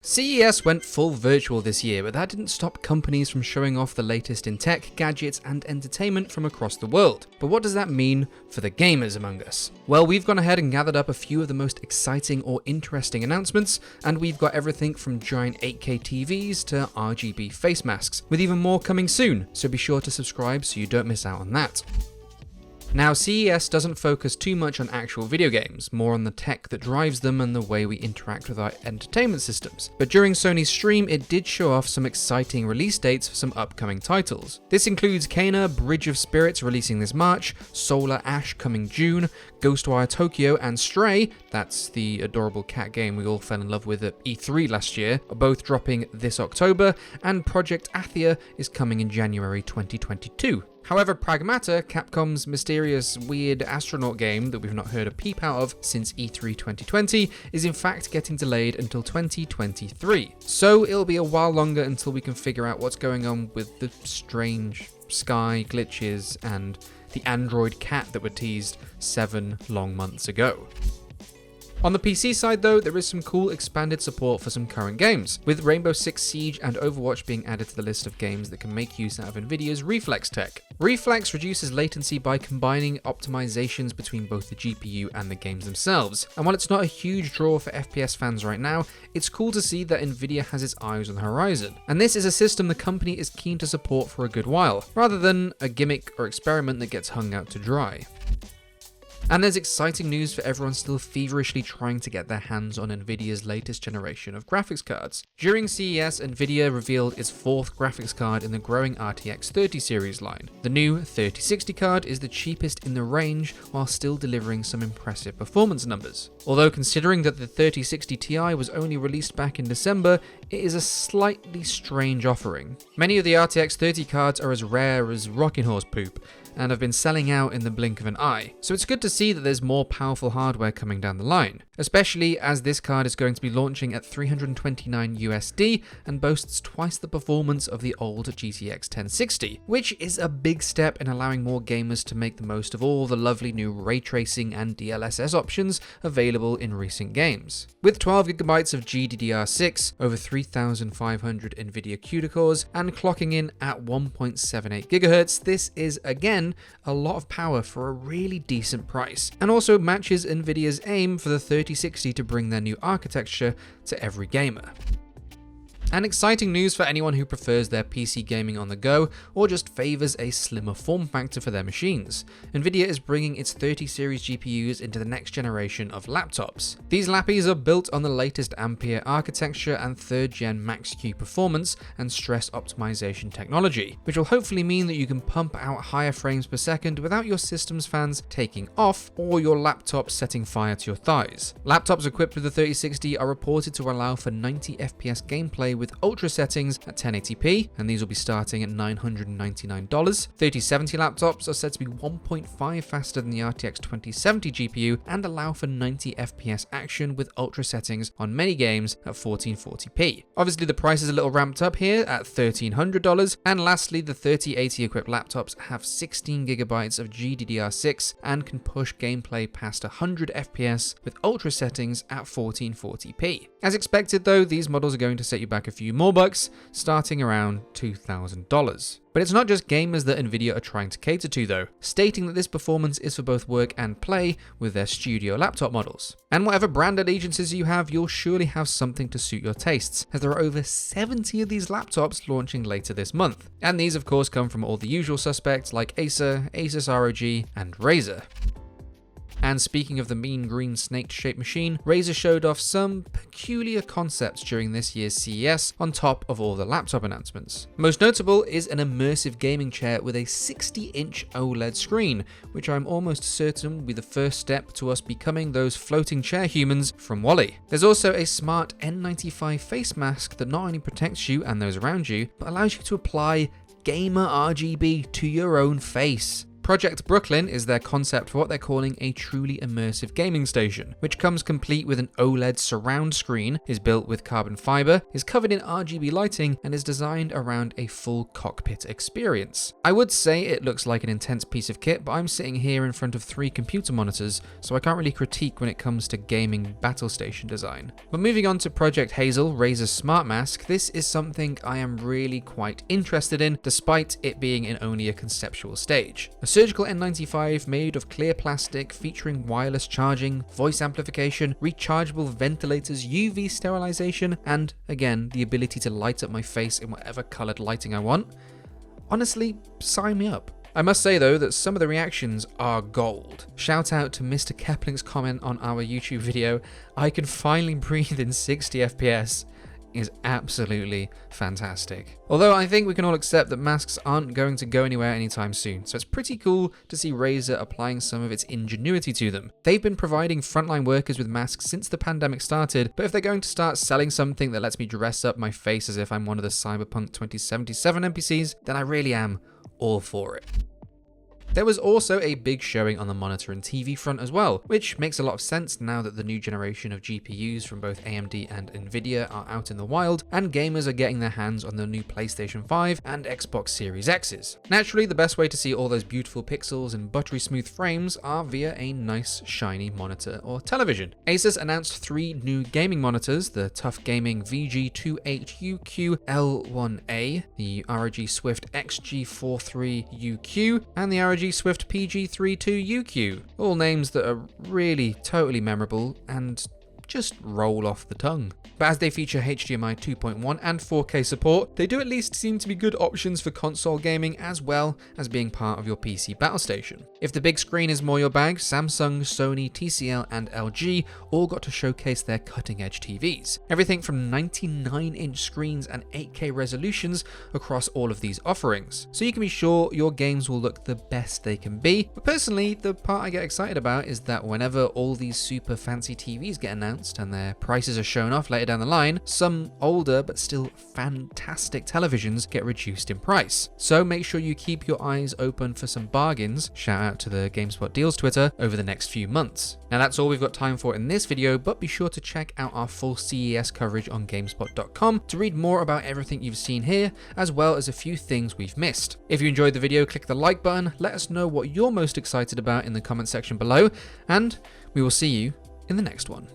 CES went full virtual this year, but that didn't stop companies from showing off the latest in tech, gadgets, and entertainment from across the world. But what does that mean for the gamers among us? Well, we've gone ahead and gathered up a few of the most exciting or interesting announcements, and we've got everything from giant 8K TVs to RGB face masks, with even more coming soon, so be sure to subscribe so you don't miss out on that. Now, CES doesn't focus too much on actual video games, more on the tech that drives them and the way we interact with our entertainment systems. But during Sony's stream, it did show off some exciting release dates for some upcoming titles. This includes Kena Bridge of Spirits releasing this March, Solar Ash coming June, Ghostwire Tokyo and Stray, that's the adorable cat game we all fell in love with at E3 last year, are both dropping this October, and Project Athia is coming in January 2022. However, Pragmata, Capcom's mysterious, weird astronaut game that we've not heard a peep out of since E3 2020, is in fact getting delayed until 2023. So it'll be a while longer until we can figure out what's going on with the strange sky glitches and the android cat that were teased 7 long months ago. On the PC side though, there is some cool expanded support for some current games, with Rainbow Six Siege and Overwatch being added to the list of games that can make use out of NVIDIA's Reflex tech. Reflex reduces latency by combining optimizations between both the GPU and the games themselves, and while it's not a huge draw for FPS fans right now, it's cool to see that NVIDIA has its eyes on the horizon. And this is a system the company is keen to support for a good while, rather than a gimmick or experiment that gets hung out to dry. And there's exciting news for everyone still feverishly trying to get their hands on NVIDIA's latest generation of graphics cards. During CES, NVIDIA revealed its 4th graphics card in the growing RTX 30 series line. The new 3060 card is the cheapest in the range while still delivering some impressive performance numbers. Although considering that the 3060 Ti was only released back in December, it is a slightly strange offering. Many of the RTX 30 cards are as rare as rocking horse poop, and have been selling out in the blink of an eye. So it's good to see that there's more powerful hardware coming down the line, especially as this card is going to be launching at $329 USD and boasts twice the performance of the old GTX 1060, which is a big step in allowing more gamers to make the most of all the lovely new ray tracing and DLSS options available in recent games. With 12GB of GDDR6, over 3,500 NVIDIA CUDA cores, and clocking in at 1.78 GHz, this is again a lot of power for a really decent price, and also matches NVIDIA's aim for the 3060 to bring their new architecture to every gamer. And exciting news for anyone who prefers their PC gaming on the go or just favors a slimmer form factor for their machines. NVIDIA is bringing its 30 series GPUs into the next generation of laptops. These lappies are built on the latest Ampere architecture and 3rd gen Max-Q performance and stress optimization technology, which will hopefully mean that you can pump out higher frames per second without your system's fans taking off or your laptop setting fire to your thighs. Laptops equipped with the 3060 are reported to allow for 90 FPS gameplay with ultra settings at 1080p, and these will be starting at $999. 3070 laptops are said to be 1.5 faster than the RTX 2070 GPU and allow for 90 FPS action with ultra settings on many games at 1440p. Obviously the price is a little ramped up here at $1,300, and lastly the 3080 equipped laptops have 16GB of GDDR6 and can push gameplay past 100 FPS with ultra settings at 1440p. As expected though, these models are going to set you back a few more bucks, starting around $2,000. But it's not just gamers that NVIDIA are trying to cater to though, stating that this performance is for both work and play with their studio laptop models. And whatever brand allegiances you have, you'll surely have something to suit your tastes, as there are over 70 of these laptops launching later this month. And these of course come from all the usual suspects like Acer, ASUS ROG, and Razer. And speaking of the mean green snake-shaped machine, Razer showed off some peculiar concepts during this year's CES on top of all the laptop announcements. Most notable is an immersive gaming chair with a 60-inch OLED screen, which I'm almost certain will be the first step to us becoming those floating chair humans from WALL-E. There's also a smart N95 face mask that not only protects you and those around you, but allows you to apply gamer RGB to your own face. Project Brooklyn is their concept for what they're calling a truly immersive gaming station, which comes complete with an OLED surround screen, is built with carbon fiber, is covered in RGB lighting, and is designed around a full cockpit experience. I would say it looks like an intense piece of kit, but I'm sitting here in front of 3 computer monitors, so I can't really critique when it comes to gaming battle station design. But moving on to Project Hazel, Razer's smart mask, this is something I am really quite interested in, despite it being in only a conceptual stage. A surgical N95 made of clear plastic, featuring wireless charging, voice amplification, rechargeable ventilators, UV sterilization, and again, the ability to light up my face in whatever colored lighting I want. Honestly, sign me up. I must say though that some of the reactions are gold. Shout out to Mr. Kepling's comment on our YouTube video, "I can finally breathe in 60 FPS." is absolutely fantastic. Although I think we can all accept that masks aren't going to go anywhere anytime soon, so it's pretty cool to see Razer applying some of its ingenuity to them. They've been providing frontline workers with masks since the pandemic started, but if they're going to start selling something that lets me dress up my face as if I'm one of the Cyberpunk 2077 NPCs, then I really am all for it. There was also a big showing on the monitor and TV front as well, which makes a lot of sense now that the new generation of GPUs from both AMD and NVIDIA are out in the wild, and gamers are getting their hands on the new PlayStation 5 and Xbox Series X's. Naturally, the best way to see all those beautiful pixels and buttery smooth frames are via a nice shiny monitor or television. ASUS announced 3 new gaming monitors, the Tough Gaming VG28UQ-L1A, the ROG Swift XG43UQ, and the ROG Swift PG32UQ, all names that are really totally memorable and just roll off the tongue. But as they feature HDMI 2.1 and 4K support, they do at least seem to be good options for console gaming as well as being part of your PC battle station. If the big screen is more your bag, Samsung, Sony, TCL and LG all got to showcase their cutting edge TVs. Everything from 99-inch screens and 8K resolutions across all of these offerings. So you can be sure your games will look the best they can be. But personally, the part I get excited about is that whenever all these super fancy TVs get announced and their prices are shown off later down the line, some older but still fantastic televisions get reduced in price. So make sure you keep your eyes open for some bargains, shout out to the GameSpot Deals Twitter, over the next few months. Now that's all we've got time for in this video, but be sure to check out our full CES coverage on GameSpot.com to read more about everything you've seen here, as well as a few things we've missed. If you enjoyed the video, click the like button, let us know what you're most excited about in the comment section below, and we will see you in the next one.